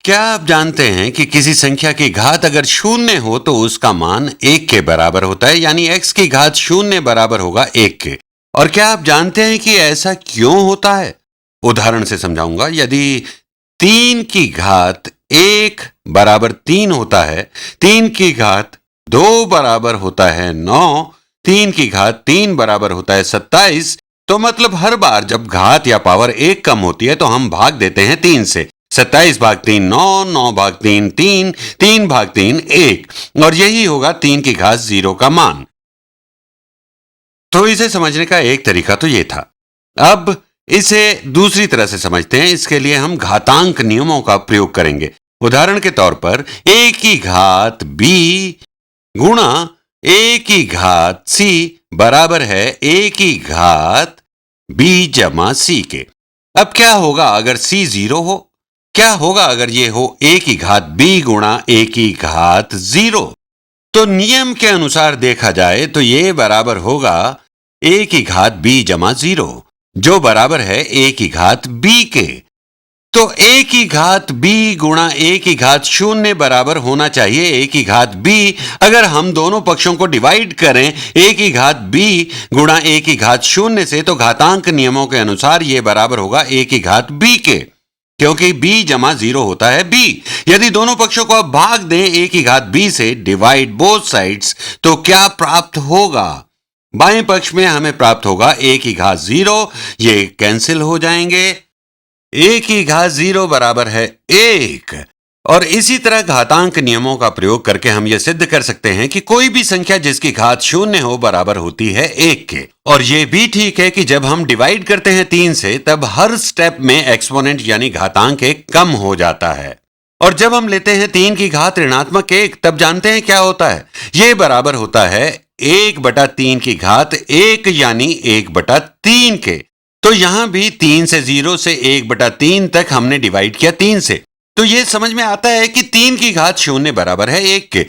क्या आप जानते हैं कि किसी संख्या की घात अगर शून्य हो तो उसका मान 1 के बराबर होता है, यानी x की घात शून्य बराबर होगा 1 के। और क्या आप जानते हैं कि ऐसा क्यों होता है? उदाहरण से समझाऊंगा। यदि 3 की घात 1 बराबर 3 होता है, 3 की घात 2 बराबर होता है 9, 3 की घात 3 बराबर होता है 27, तो मतलब हर बार जब घात या पावर 1 कम होती है तो हम भाग देते हैं 3 से। 27 भाग 3 9, 9 भाग 3 3, 3 भाग 3 1, और यही होगा 3 की घात 0 का मान। तो इसे समझने का एक तरीका तो ये था। अब इसे दूसरी तरह से समझते हैं। इसके लिए हम घातांक नियमों का प्रयोग करेंगे। उदाहरण के तौर पर a की घात b गुणा a की घात c बराबर है a की घात b जमा c के। अब क्या होगा अगर c 0 हो? क्या होगा अगर ये हो a की घात b गुणा a की घात 0? तो नियम के अनुसार देखा जाए तो ये बराबर होगा a की घात b जमा 0, जो बराबर है a की घात b के। तो a की घात b गुणा a की घात 0 बराबर होना चाहिए a की घात b। अगर हम दोनों पक्षों को डिवाइड करें a की घात b गुणा a की घात 0 से, तो घातांक नियमों के अनुसार यह बराबर होगा a की घात b के, क्योंकि b जमा 0 होता है b। यदि दोनों पक्षों को अब भाग दें a की घात b से, डिवाइड बोथ साइड्स, तो क्या प्राप्त होगा? बाएं पक्ष में हमें प्राप्त होगा a की घात 0, ये कैंसिल हो जाएंगे। a की घात 0 बराबर है 1। और इसी तरह घातांक नियमों का प्रयोग करके हम यह सिद्ध कर सकते हैं कि कोई भी संख्या जिसकी घात 0 हो बराबर होती है 1 के। और यह भी ठीक है कि जब हम डिवाइड करते हैं 3 से, तब हर स्टेप में एक्सपोनेंट यानी घातांक 1 कम हो जाता है। और जब हम लेते हैं 3 की घात ऋणात्मक 1, तब जानते हैं क्या होता है? यह बराबर होता है 1/3 की घात 1 यानी 1/3 के। तो यहां भी 3 से 0 से 1/3 तक हमने डिवाइड किया 3 से, तो यह समझ में आता है कि 3 की घात 0 बराबर है 1 के।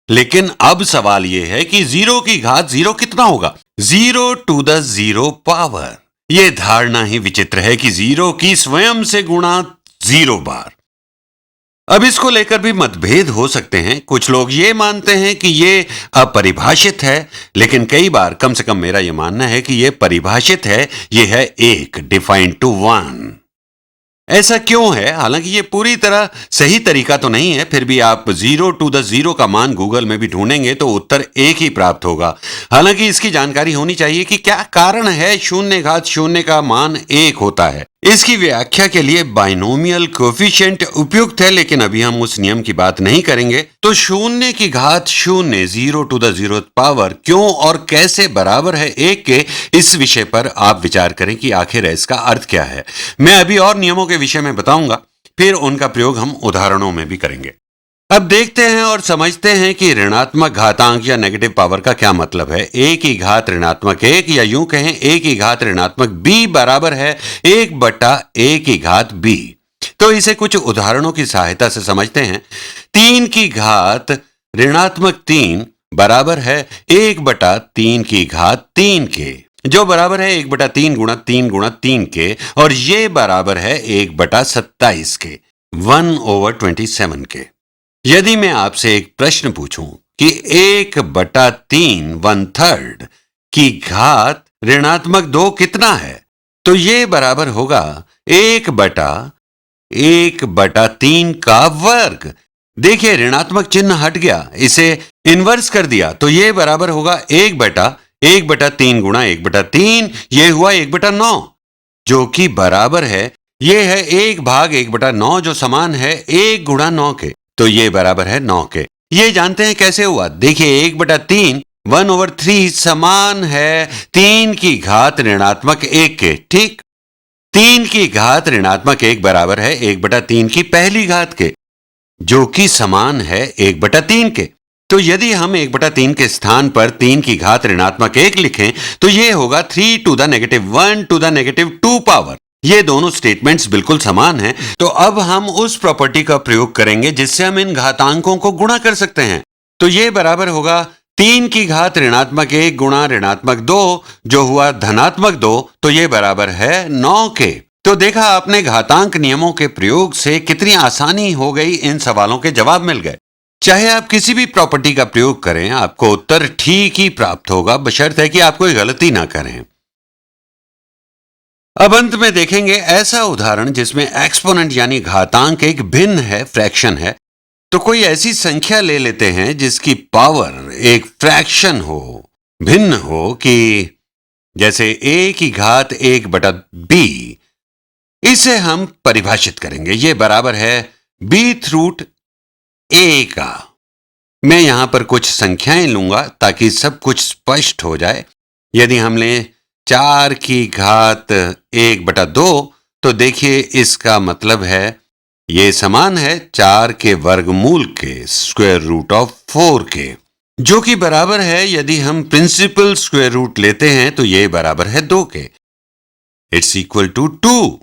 लेकिन अब सवाल यह है कि 0 की घात 0 कितना होगा? 0 टू द 0 पावर। यह धारणा ही विचित्र है कि 0 की स्वयं से गुणा 0 बार। अब इसको लेकर भी मतभेद हो सकते हैं। कुछ लोग ये मानते हैं कि ये अपरिभाषित है, लेकिन कई बार, कम से कम मेरा यह मानना है कि यह परिभाषित है। यह है 1 डिफाइंड टू 1। ऐसा क्यों है? हालांकि ये पूरी तरह सही तरीका तो नहीं है, फिर भी आप 0 टू द 0 का मान गूगल में भी ढूंढेंगे तो उत्तर 1 ही प्राप्त होगा। हालांकि इसकी जानकारी होनी चाहिए कि क्या कारण है 0 घात 0 का मान 1 होता है। इसकी व्याख्या के लिए बाइनोमियल कोएफिशिएंट उपयुक्त है, लेकिन अभी हम उस नियम की बात नहीं करेंगे। तो 0 की घात 0 0 टू द 0 पावर क्यों और कैसे बराबर है 1 के, इस विषय पर आप विचार करें कि आखिर इसका अर्थ क्या है। मैं अभी और नियमों के विषय में बताऊंगा, फिर उनका प्रयोग हम उदाहरणों में भी करेंगे। अब देखते हैं और समझते हैं कि ऋणात्मक घातांक या नेगेटिव पावर का क्या मतलब है। a की घात ऋणात्मक 1, या यूं कहें a की घात ऋणात्मक b बराबर है 1/a की घात b। तो इसे कुछ उदाहरणों की सहायता से समझते हैं। 3 की घात ऋणात्मक 3 बराबर है 1/3 की घात 3 के, जो बराबर है 1/3 गुणा 3 गुणा 3 के, और ये बराबर है 1/27 के, 1/27 के। यदि मैं आपसे एक प्रश्न पूछूं कि 1/3 1/3 की घात ऋणात्मक 2 कितना है, तो ये बराबर होगा 1/1/3 का वर्ग। देखिए, ऋणात्मक चिन्ह हट गया, इसे इन्वर्स कर दिया तो ये बराबर होगा 1/1/3 गुणा 1/3, ये हुआ 1/9, जो कि बराबर है, ये है 1/1/9, जो समान है 1 गुणा 9 के। तो ये बराबर है 9 के। ये जानते हैं कैसे हुआ? देखिए, 1/3 1/3 समान है 3 की घात ऋणात्मक 1 के। ठीक, 3 की घात ऋणात्मक 1 बराबर है 1/3 की पहली घात के, जो कि समान है 1/3 के। तो यदि हम 1/3 के स्थान पर 3 की घात ऋणात्मक 1 लिखें तो यह होगा 3 to the negative 1 to the negative 2 power. ये दोनों स्टेटमेंट्स बिल्कुल समान हैं। तो अब हम उस प्रॉपर्टी का प्रयोग करेंगे जिससे हम इन घातांकों को गुणा कर सकते हैं। तो ये बराबर होगा 3 की घात ऋणात्मक 1 गुणा ऋणात्मक 2, जो हुआ धनात्मक 2, तो ये बराबर है 9 के। तो देखा आपने, घातांक नियमों के प्रयोग से कितनी आसानी हो गई, इन सवालों के जवाब मिल गए। चाहे आप किसी भी प्रॉपर्टी का प्रयोग करें, आपको उत्तर ठीक ही प्राप्त होगा, बशर्ते कि आप कोई गलती ना करें। अब अंत में देखेंगे ऐसा उदाहरण जिसमें एक्सपोनेंट यानी घातांक एक भिन्न है, फ्रैक्शन है। तो कोई ऐसी संख्या ले लेते हैं जिसकी पावर एक फ्रैक्शन हो, भिन्न हो, कि जैसे a की घात 1/b। इसे हम परिभाषित करेंगे, यह बराबर है bth रूट a का। मैं यहां पर कुछ संख्याएं लूंगा ताकि सब कुछ स्पष्ट हो जाए। यदि हम लें 4 की घात 1/2, तो देखिए इसका मतलब है ये समान है 4 के वर्गमूल के, स्क्वायर रूट ऑफ 4 के, जो कि बराबर है, यदि हम प्रिंसिपल स्क्वायर रूट लेते हैं तो ये बराबर है 2 के। It's equal to 2।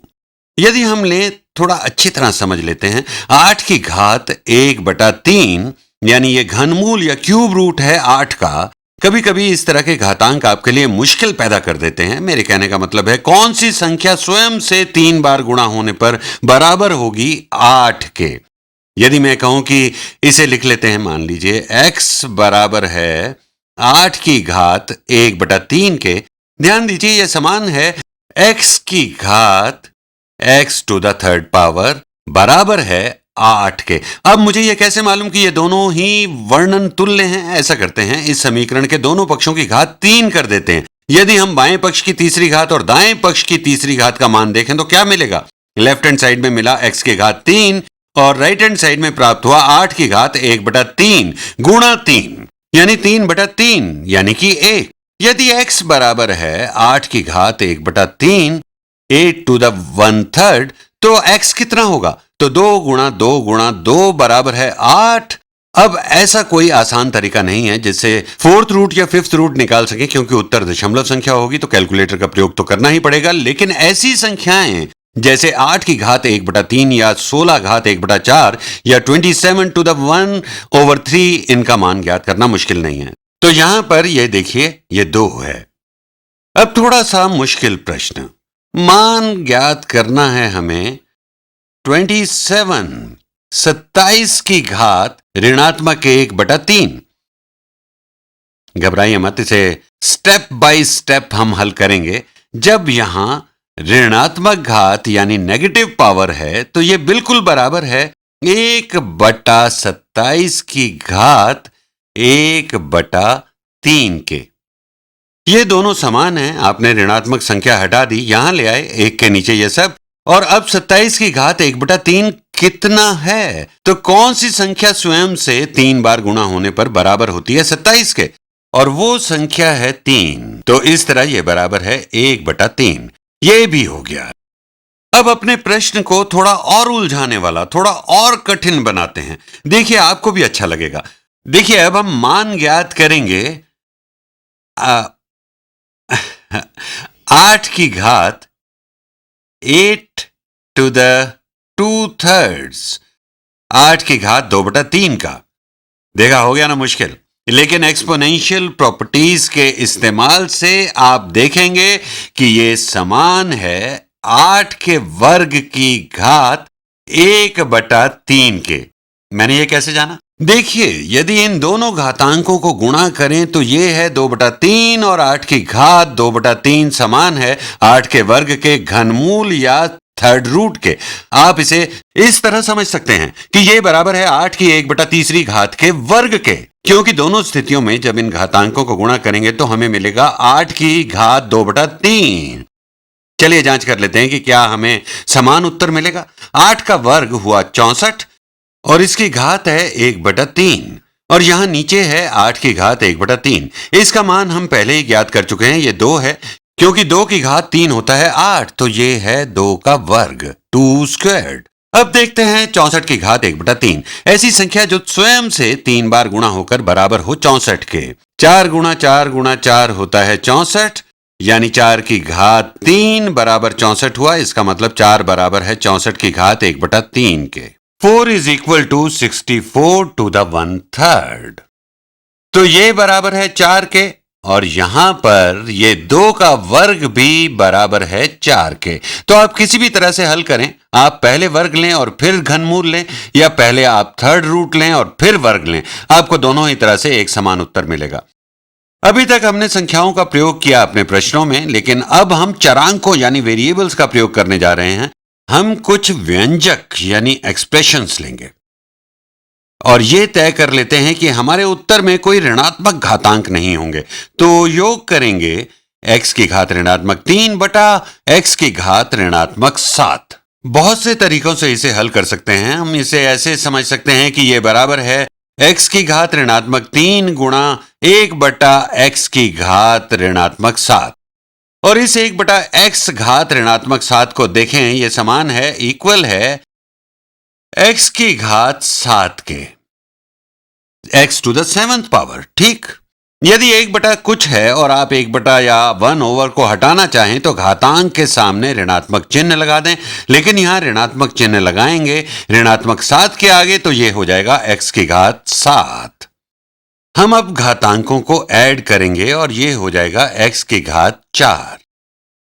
यदि हम लें, थोड़ा अच्छी तरह समझ लेते हैं, 8 की घात 1/3, यानी ये घनमूल या क्यूब रूट है 8 का। कभी कभी इस तरह के घातांक आपके लिए मुश्किल पैदा कर देते हैं। मेरे कहने का मतलब है, कौन सी संख्या स्वयं से 3 बार गुणा होने पर बराबर होगी 8 के। यदि मैं कहूं कि इसे लिख लेते हैं, मान लीजिए x बराबर है 8 की घात 1/3 के। ध्यान दीजिए यह समान है x की घात x to the third power बराबर है 8 के। अब मुझे यह कैसे मालूम कि ये दोनों ही वर्णन तुल्य हैं? ऐसा करते हैं, इस समीकरण के दोनों पक्षों की घात 3 कर देते हैं। यदि हम बाएं पक्ष की तीसरी घात और दाएं पक्ष की तीसरी घात का मान देखें तो क्या मिलेगा? लेफ्ट हैंड साइड में मिला x की घात 3 और राइट हैंड साइड में प्राप्त हुआ 8 की घात 1/3 गुणा 3, यानी 3/3, यानी कि 1। यदि x बराबर है 8 की घात 1/3, 8 टू द 1/3, तो x कितना होगा? तो 2 गुणा 2 गुणा 2 बराबर है 8। अब ऐसा कोई आसान तरीका नहीं है जिससे फोर्थ रूट या फिफ्थ रूट निकाल सके, क्योंकि उत्तर दशमलव संख्या होगी तो कैलकुलेटर का प्रयोग तो करना ही पड़ेगा। लेकिन ऐसी संख्याएं जैसे 8 की घात 1/3 या 16 घात 1/4 या 27 टू द 1/3, इनका मान ज्ञात करना मुश्किल नहीं है। तो यहां पर यह देखिए, ये 2 है। अब थोड़ा सा मुश्किल प्रश्न, मान ज्ञात करना है हमें 27 की घात ऋणात्मक 1/3। घबराइए मत, इसे स्टेप बाय स्टेप हम हल करेंगे। जब यहां ऋणात्मक घात यानी नेगेटिव पावर है तो यह बिल्कुल बराबर है 1/27 की घात 1/3 के। ये दोनों समान हैं। आपने ऋणात्मक संख्या हटा दी, यहां ले आए 1 के नीचे ये सब। और अब 27 की घात 1/3 कितना है? तो कौन सी संख्या स्वयं से 3 बार गुणा होने पर बराबर होती है 27 के? और वो संख्या है 3। तो इस तरह ये बराबर है 1/3। ये भी हो गया। अब अपने प्रश्न को थोड़ा और उलझाने वाला, थोड़ा और कठिन बनाते हैं। देखिए, आपको भी अच्छा लगेगा। देखिए, अब हम मान ज्ञात करेंगे 8 की घात 8 टू द 2/3, 8 की घात 2/3 का। देखा, हो गया ना मुश्किल। लेकिन एक्सपोनेंशियल प्रॉपर्टीज के इस्तेमाल से आप देखेंगे कि ये समान है 8 के वर्ग की घात 1/3 के। मैंने ये कैसे जाना? देखिए, यदि इन दोनों घातांकों को गुणा करें तो ये है 2/3 और 8 की घात 2/3 समान है 8 के वर्ग के घनमूल या थर्ड रूट के। आप इसे इस तरह समझ सकते हैं कि ये बराबर है 8 की 1/3 घात के वर्ग के, क्योंकि दोनों स्थितियों में जब इन घातांकों को गुणा करेंगे तो हमें मिलेगा 8 की घात 2/3। चलिए जांच कर लेते हैं कि क्या हमें समान उत्तर मिलेगा। 8 का वर्ग हुआ 64 और इसकी घात है 1/3, और यहां नीचे है 8 की घात 1/3। इसका मान हम पहले ही ज्ञात कर चुके हैं, ये 2 है, क्योंकि 2 की घात 3 होता है 8, तो ये है 2 का वर्ग, 2 स्क्वायर्ड। अब देखते हैं 64 की घात 1/3, ऐसी संख्या जो स्वयं से 3 बार गुणा होकर बराबर हो 64 के। 4 गुणा 4 गुणा 4 होता है 64, यानी 4 की घात 3 बराबर 64 हुआ। इसका मतलब 4 बराबर है 64 की घात 1/3 के। 4 is equal to 64 to the 1/3। तो ये बराबर है 4 के। और यहां पर ये 2 का वर्ग भी बराबर है 4 के। तो आप किसी भी तरह से हल करें, आप पहले वर्ग लें और फिर घनमूल लें, या पहले आप थर्ड रूट लें और फिर वर्ग लें, आपको दोनों ही तरह से एक समान उत्तर मिलेगा। अभी तक हमने संख्याओं का प्रयोग किया अपने प्रश्नों में, लेकिन अब हम चरांकों यानी वेरिएबल्स का प्रयोग करने जा रहे हैं। हम कुछ व्यंजक यानी एक्सप्रेशंस लेंगे और ये तय कर लेते हैं कि हमारे उत्तर में कोई ऋणात्मक घातांक नहीं होंगे। तो योग करेंगे x की घात ऋणात्मक 3 बटा x की घात ऋणात्मक 7। बहुत से तरीकों से इसे हल कर सकते हैं। हम इसे ऐसे समझ सकते हैं कि यह बराबर है x की घात ऋणात्मक 3 गुणा 1 बटा x की घात ऋणात्मक 7। और इस 1 बटा x घात ऋणात्मक 7 को देखें, यह समान है, इक्वल है x की घात 7 के, x to the 7th power. ठीक, यदि 1 बटा कुछ है और आप 1 बटा या 1 ओवर को हटाना चाहें तो घातांक के सामने ऋणात्मक चिन्ह लगा दें, लेकिन यहां ऋणात्मक चिन्ह लगाएंगे ऋणात्मक 7 के आगे तो यह हो जाएगा x की घात 7। हम अब घातांकों को ऐड करेंगे और यह हो जाएगा x की घात 4।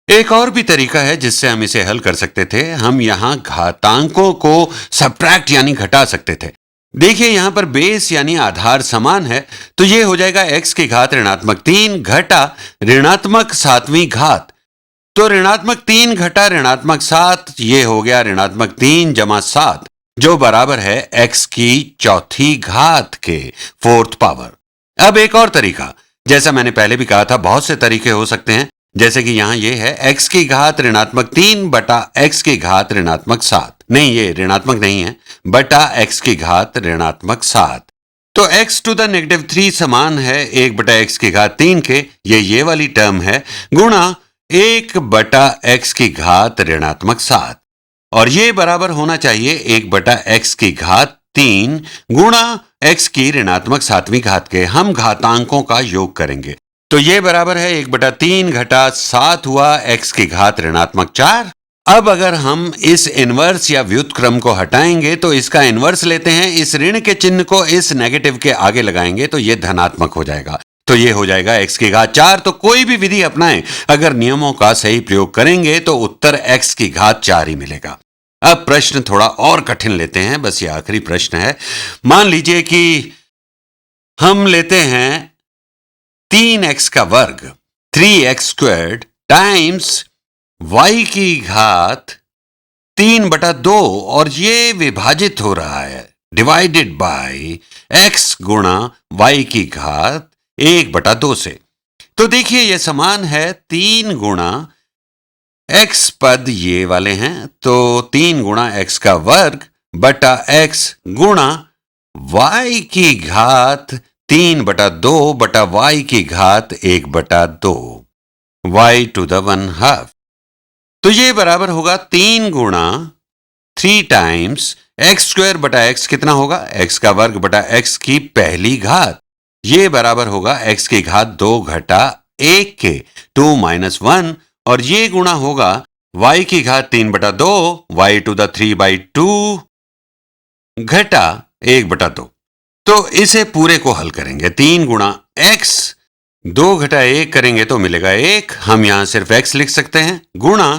एक और भी तरीका है जिससे हम इसे हल कर सकते थे। हम यहां घातांकों को सबट्रैक्ट यानी घटा सकते थे। देखिए यहां पर बेस यानी आधार समान है, तो यह हो जाएगा x की घात ऋणात्मक 3 घटा ऋणात्मक 7वीं घात। तो ऋणात्मक 3 घटा ऋणात्मक 7, यह हो गया ऋणात्मक 3 जमा 7, जो बराबर है x की 4थी घात के, 4th पावर। अब एक और तरीका, जैसा मैंने पहले भी कहा था, बहुत से तरीके हो सकते हैं, जैसे कि यहां यह है x की घात ऋणात्मक 3 बटा x की घात ऋणात्मक 7। नहीं, ये ऋणात्मक नहीं है, बटा x की घात ऋणात्मक 7। तो x टू द नेगेटिव 3 समान है 1 बटा x की घात 3 के, ये वाली टर्म है, गुणा 1 बटा x की घात ऋणात्मक 7। और ये बराबर होना चाहिए 1 बटा x की घात 3 गुणा x की ऋणात्मक 7वीं घात के। हम घातांकों का योग करेंगे, तो ये बराबर है 1 बटा 3 घटा 7 हुआ x की घात ऋणात्मक 4। अब अगर हम इस इनवर्स या व्युत्क्रम को हटाएंगे तो इसका इनवर्स लेते हैं, इस ऋण के चिन्ह को इस नेगेटिव के आगे लगाएंगे तो ये धनात्मक हो जाएगा। तो ये हो जाएगा x की घात 4। तो कोई भी विधि अपनाएं, अगर नियमों का सही प्रयोग करेंगे तो उत्तर x की घात 4 ही मिलेगा। अब प्रश्न थोड़ा और कठिन लेते हैं, बस ये आखिरी प्रश्न है। मान लीजिए कि हम लेते हैं 3x का वर्ग 3x स्क्वायर्ड टाइम्स y की घात 3 बटा 2 और ये विभाजित हो रहा है, डिवाइडेड बाय x गुणा y की घात 1 बटा 2 से। तो देखिए ये समान है 3 गुणा x पद ये वाले हैं, तो 3 गुणा x का वर्ग बटा x गुणा y की घात 3 बटा 2 बटा y की घात 1 बटा 2, y टू द 1/2। तो ये बराबर होगा 3 गुणा 3 टाइम्स x स्क्वायर बटा x, कितना होगा x का वर्ग बटा x की पहली घात, ये बराबर होगा x की घात 2 घटा 1 के, 2 माइनस 1, और ये गुणा होगा y की घात 3 बटा 2 y टू द 3/2 घटा 1 बटा 2। तो इसे पूरे को हल करेंगे, 3 गुणा x 2 घटा 1 करेंगे तो मिलेगा 1, हम यहां सिर्फ x लिख सकते हैं, गुणा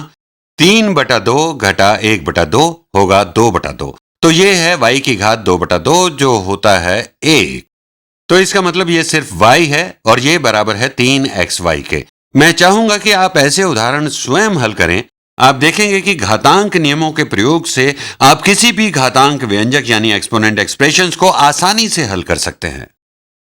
3 बटा 2 घटा 1 बटा 2 होगा 2 बटा 2। तो ये है y की घात 2 बटा 2 जो होता है 1। तो इसका मतलब ये सिर्फ y है और ये बराबर है 3xy के। मैं चाहूंगा कि आप ऐसे उदाहरण स्वयं हल करें। आप देखेंगे कि घातांक नियमों के प्रयोग से आप किसी भी घातांक व्यंजक यानी एक्सपोनेंट एक्सप्रेशंस को आसानी से हल कर सकते हैं।